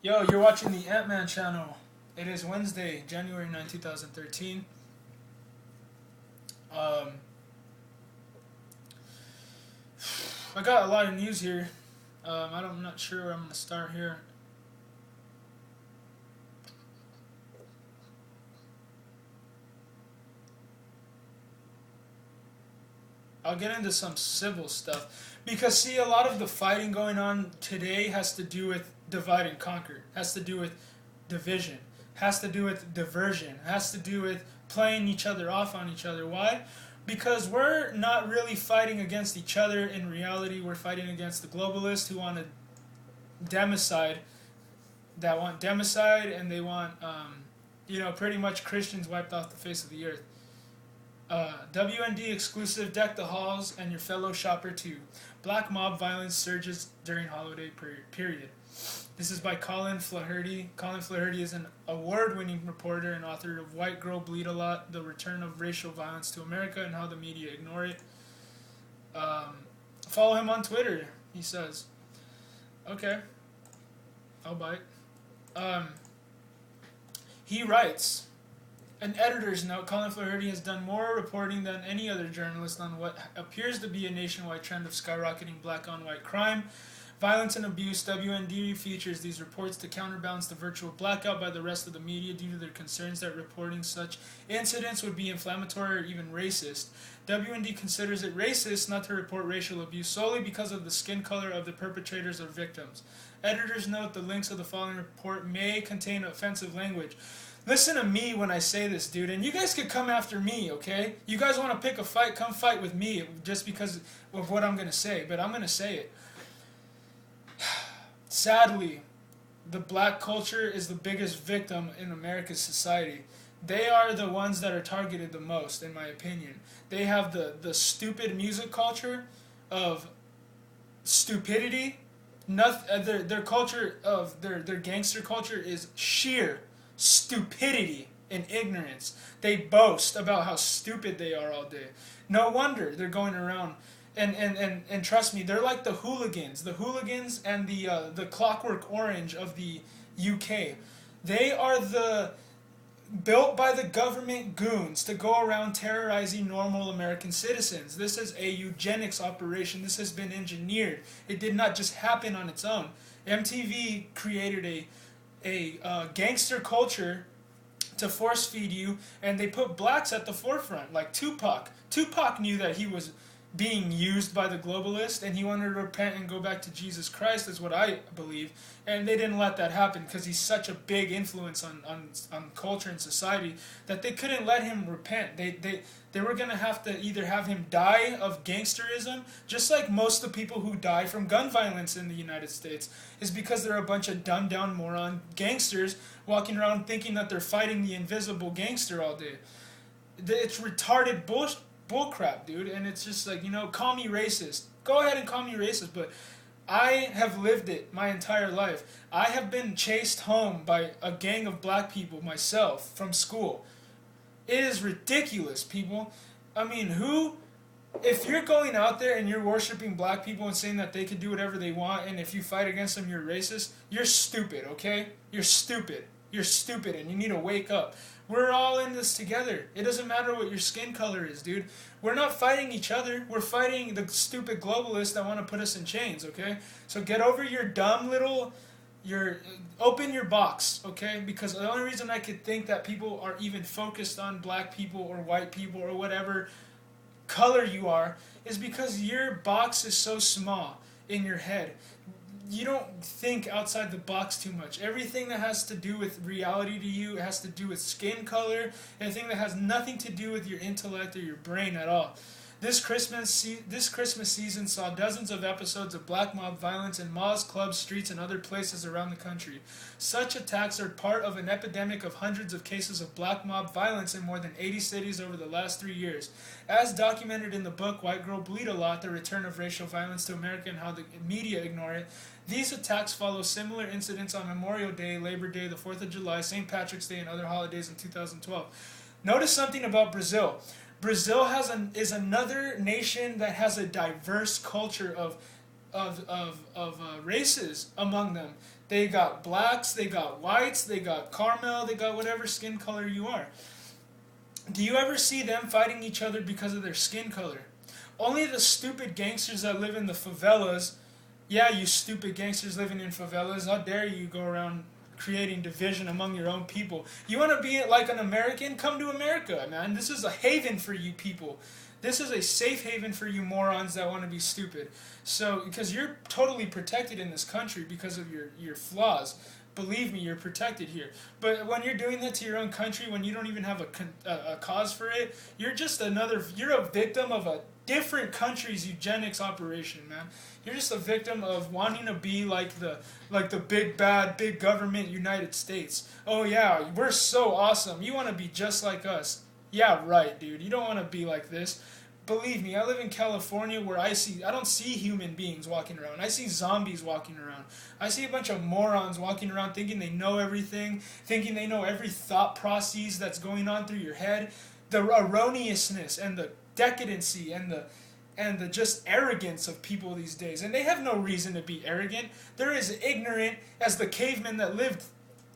Yo, you're watching the Ant-Man channel. It is Wednesday, January 9, 2013. Um, I got a lot of news here. I'm not sure where I'm going to start here. I'll get into some civil stuff. Because, see, a lot of the fighting going on today has to do with divide and conquer. Has to do with division. Has to do with diversion. Has to do with playing each other off on each other. Why? Because we're not really fighting against each other. In reality, we're fighting against the globalists who want to democide, and they want, pretty much Christians wiped off the face of the earth. WND exclusive, deck the halls and your fellow shopper too. Black mob violence surges during holiday period. This is by Colin Flaherty. Colin Flaherty is an award-winning reporter and author of White Girl Bleed a Lot, The Return of Racial Violence to America and How the Media Ignore It. Follow him on Twitter, he says. Okay, I'll bite. He writes, an editor's note, Colin Flaherty has done more reporting than any other journalist on what appears to be a nationwide trend of skyrocketing black-on-white crime, violence, and abuse. WND features these reports to counterbalance the virtual blackout by the rest of the media due to their concerns that reporting such incidents would be inflammatory or even racist. WND considers it racist not to report racial abuse solely because of the skin color of the perpetrators or victims. Editors note the links of the following report may contain offensive language. Listen to me when I say this, dude, and you guys could come after me, okay? You guys want to pick a fight, come fight with me just because of what I'm going to say, but I'm going to say it. Sadly, the black culture is the biggest victim in America's society. They are the ones that are targeted the most, in my opinion. They have the stupid music culture of stupidity. Their culture of their gangster culture is sheer stupidity and ignorance. They boast about how stupid they are all day. No wonder they're going around and trust me, they're like the hooligans and the Clockwork Orange of the UK. They are the built by the government goons to go around terrorizing normal American citizens. This is a eugenics operation. This has been engineered. It did not just happen on its own. MTV created a gangster culture to force feed you, and they put blacks at the forefront, like Tupac. Tupac knew that he was being used by the globalist, and he wanted to repent and go back to Jesus Christ, is what I believe. And they didn't let that happen because he's such a big influence on culture and society that they couldn't let him repent. They were going to have to either have him die of gangsterism, just like most of the people who die from gun violence in the United States, is because they're a bunch of dumbed down moron gangsters walking around thinking that they're fighting the invisible gangster all day. It's retarded bullcrap, dude, and it's just like, call me racist. Go ahead and call me racist, but I have lived it my entire life. I have been chased home by a gang of black people myself from school. It is ridiculous, people. I mean, if you're going out there and you're worshiping black people and saying that they can do whatever they want, and if you fight against them, you're racist, you're stupid, okay? You're stupid. You're stupid, and you need to wake up. We're all in this together. It doesn't matter what your skin color is, dude. We're not fighting each other. We're fighting the stupid globalists that want to put us in chains, okay? So get over your dumb little... open your box, okay? Because the only reason I could think that people are even focused on black people or white people or whatever color you are is because your box is so small in your head. You don't think outside the box too much. Everything that has to do with reality to you has to do with skin color, anything that has nothing to do with your intellect or your brain at all. This Christmas season saw dozens of episodes of black mob violence in malls, clubs, streets, and other places around the country. Such attacks are part of an epidemic of hundreds of cases of black mob violence in more than 80 cities over the last 3 years. As documented in the book White Girl Bleed a Lot, The Return of Racial Violence to America and How the Media Ignore It, these attacks follow similar incidents on Memorial Day, Labor Day, the 4th of July, St. Patrick's Day, and other holidays in 2012. Notice something about Brazil. Brazil is another nation that has a diverse culture of races among them. They got blacks, they got whites, they got caramel, they got whatever skin color you are. Do you ever see them fighting each other because of their skin color? Only the stupid gangsters that live in the favelas. Yeah, you stupid gangsters living in favelas. How dare you go around creating division among your own people? You want to be like an American? Come to America, man. This is a haven for you people. This is a safe haven for you morons that want to be stupid. So, because you're totally protected in this country because of your flaws. Believe me, you're protected here. But when you're doing that to your own country, when you don't even have a cause for it, you're a victim of a different country's eugenics operation, man. You're just a victim of wanting to be like the big bad big government United States. Oh yeah, we're so awesome. You want to be just like us. Yeah, right, dude. You don't want to be like this. Believe me, I live in California where I don't see human beings walking around. I see zombies walking around. I see a bunch of morons walking around thinking they know everything, thinking they know every thought process that's going on through your head. The erroneousness and the decadency and the just arrogance of people these days. And they have no reason to be arrogant. They're as ignorant as the cavemen that lived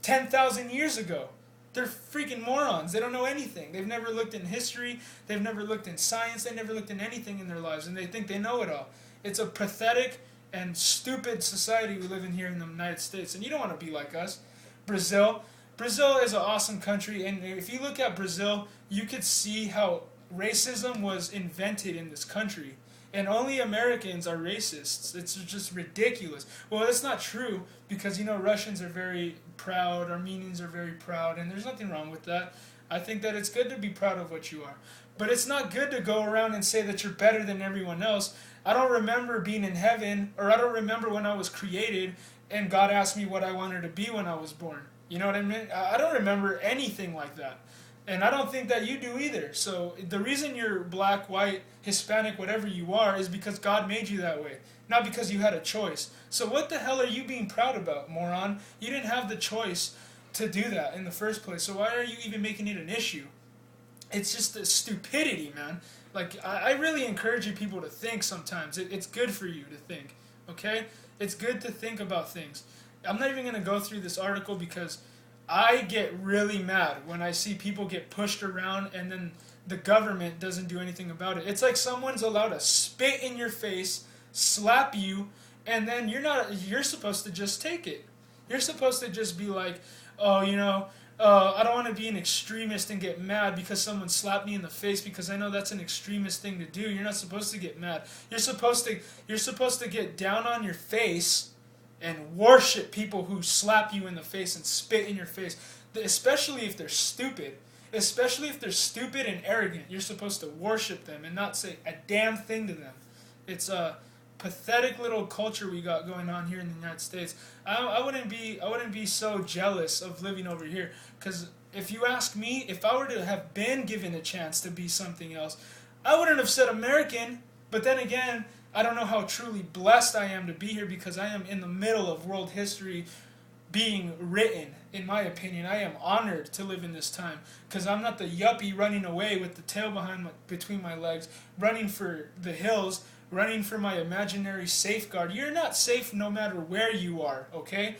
10,000 years ago. They're freaking morons. They don't know anything. They've never looked in history. They've never looked in science. They've never looked in anything in their lives. And they think they know it all. It's a pathetic and stupid society we live in here in the United States. And you don't want to be like us. Brazil. Brazil is an awesome country. And if you look at Brazil, you could see how racism was invented in this country. And only Americans are racists. It's just ridiculous. Well, that's not true because, Russians are very proud, Armenians are very proud, and there's nothing wrong with that. I think that it's good to be proud of what you are. But it's not good to go around and say that you're better than everyone else. I don't remember being in heaven, or I don't remember when I was created and God asked me what I wanted to be when I was born. You know what I mean? I don't remember anything like that. And I don't think that you do either. So the reason you're black, white, Hispanic, whatever you are, is because God made you that way. Not because you had a choice. So what the hell are you being proud about, moron? You didn't have the choice to do that in the first place. So why are you even making it an issue? It's just the stupidity, man. Like, I really encourage you people to think sometimes. It's good for you to think, okay? It's good to think about things. I'm not even going to go through this article because I get really mad when I see people get pushed around and then the government doesn't do anything about it. It's like someone's allowed to spit in your face, slap you, and then you're supposed to just take it. You're supposed to just be like, oh, I don't want to be an extremist and get mad because someone slapped me in the face because I know that's an extremist thing to do. You're not supposed to get mad. You're supposed to get down on your face and worship people who slap you in the face and spit in your face, especially if they're stupid. Especially if they're stupid and arrogant. You're supposed to worship them and not say a damn thing to them. It's a pathetic little culture we got going on here in the United States. I wouldn't be so jealous of living over here, because if you ask me, if I were to have been given a chance to be something else, I wouldn't have said American. But then again, I don't know how truly blessed I am to be here because I am in the middle of world history being written. In my opinion, I am honored to live in this time because I'm not the yuppie running away with the tail between my legs, running for the hills, running for my imaginary safeguard. You're not safe no matter where you are, okay?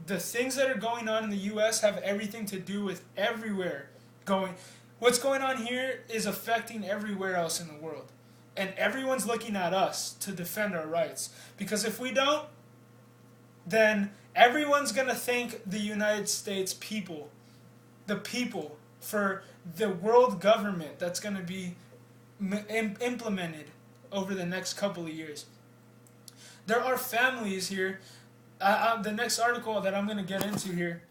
The things that are going on in the U.S. have everything to do with everywhere going. What's going on here is affecting everywhere else in the world. And everyone's looking at us to defend our rights. Because if we don't, then everyone's going to thank the United States people, the people, for the world government that's going to be implemented over the next couple of years. There are families here. The next article that I'm going to get into here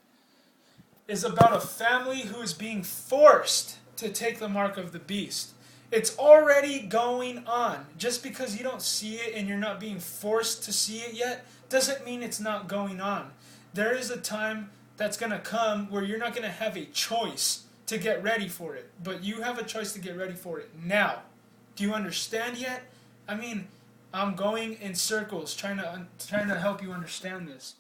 is about a family who is being forced to take the mark of the beast. It's already going on. Just because you don't see it and you're not being forced to see it yet doesn't mean it's not going on. There is a time that's going to come where you're not going to have a choice to get ready for it. But you have a choice to get ready for it now. Do you understand yet? I mean, I'm going in circles trying to help you understand this.